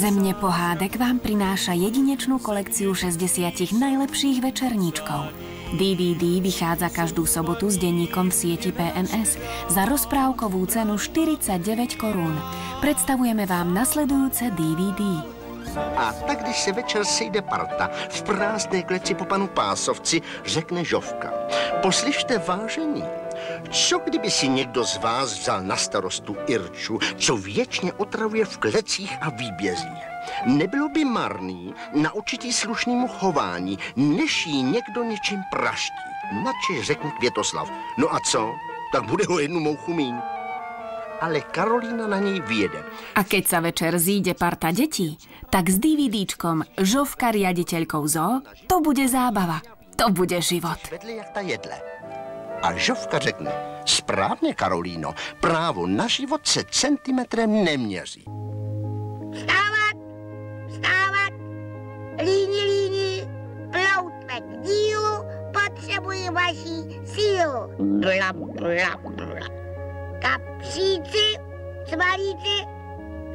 Země pohádek vám prináša jedinečnú kolekciu 60 najlepších večerníčkov. DVD vychádza každú sobotu s denníkom v sieti PNS za rozprávkovú cenu 49 korún. Predstavujeme vám nasledujúce DVD. A tak, když se večer sejde parta v prázdné kleci po panu Pásovci, řekne Žofka: poslyšte, vážení, co kdyby si někdo z vás vzal na starostu Irču, co věčně otravuje v klecích a výbězích? Nebylo by marný naučit jí slušnému chování, než jí někdo něčím praští. Načež řekne Květoslav: no a co? Tak bude ho jednu mouchu míň. Ale Karolína na něj vyjede. A keď sa večer zíde parta detí, tak s DVDčkom Žofka riaditeľkou zoo, to bude zábava, to bude život. Vedle jak ta jedle. A Žofka řekne: správně, Karolíno, právo na život se centimetrem neměří. Vstávat, vstávat, líni, líni, ploutme k dílu, potřebuji vaší sílu. Bla, bla, bla. Kapříci, cvalíci,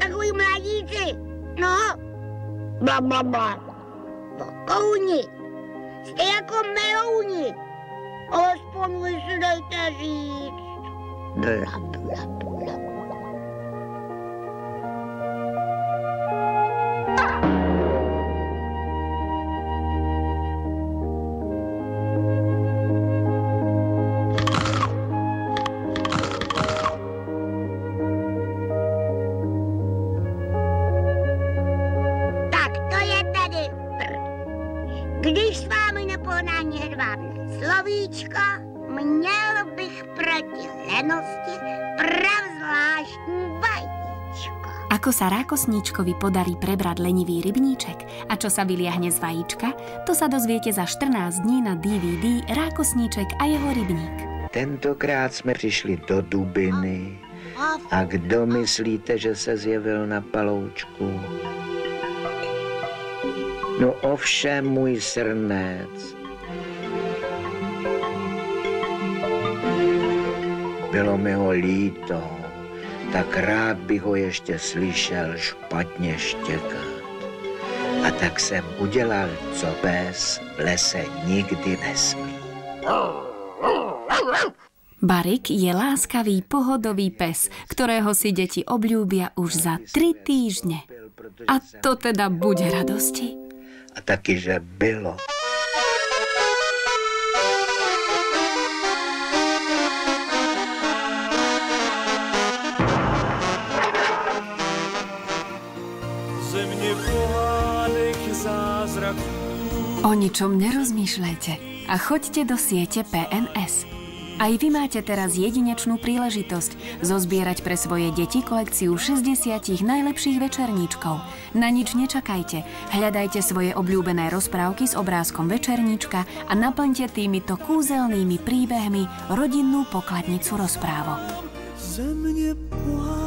takový mladíci, no, bla, bla, bla. Vokouni, jste jako melouni, alespoň vy si dejte říct. Bla, bla, bla. Když s vámi nepohnání hedvábne slovíčko, měl bych proti lenosti pravzvláštní vajíčko. Ako sa rákosníčkovi podarí prebrať lenivý rybníček a čo sa vyliahne z vajíčka, to sa dozviete za 14 dní na DVD Rákosníček a jeho rybník. Tentokrát jsme přišli do Dubiny. A kdo myslíte, že se zjevil na paloučku? No ovšem, můj srnec. Bylo mi ho líto, tak rád bych ho ještě slyšel špatně štěkat. A tak jsem udělal, co pes v lese nikdy nesmí. Barik je láskavý, pohodový pes, ktorého si deti obľúbia už za 3 týždne. A to teda bude radosti. A taky, že bylo. Země pohádek zázraků. O ničom nerozmýšľajte a choďte do siete PNS. Aj vy máte teraz jedinečnú príležitosť zozbierať pre svoje deti kolekciu 60 najlepších večerníčkov. Na nič nečakajte, hľadajte svoje obľúbené rozprávky s obrázkom večerníčka a naplňte týmito kúzelnými príbehmi rodinnú pokladnicu rozprávok. Země pohádek.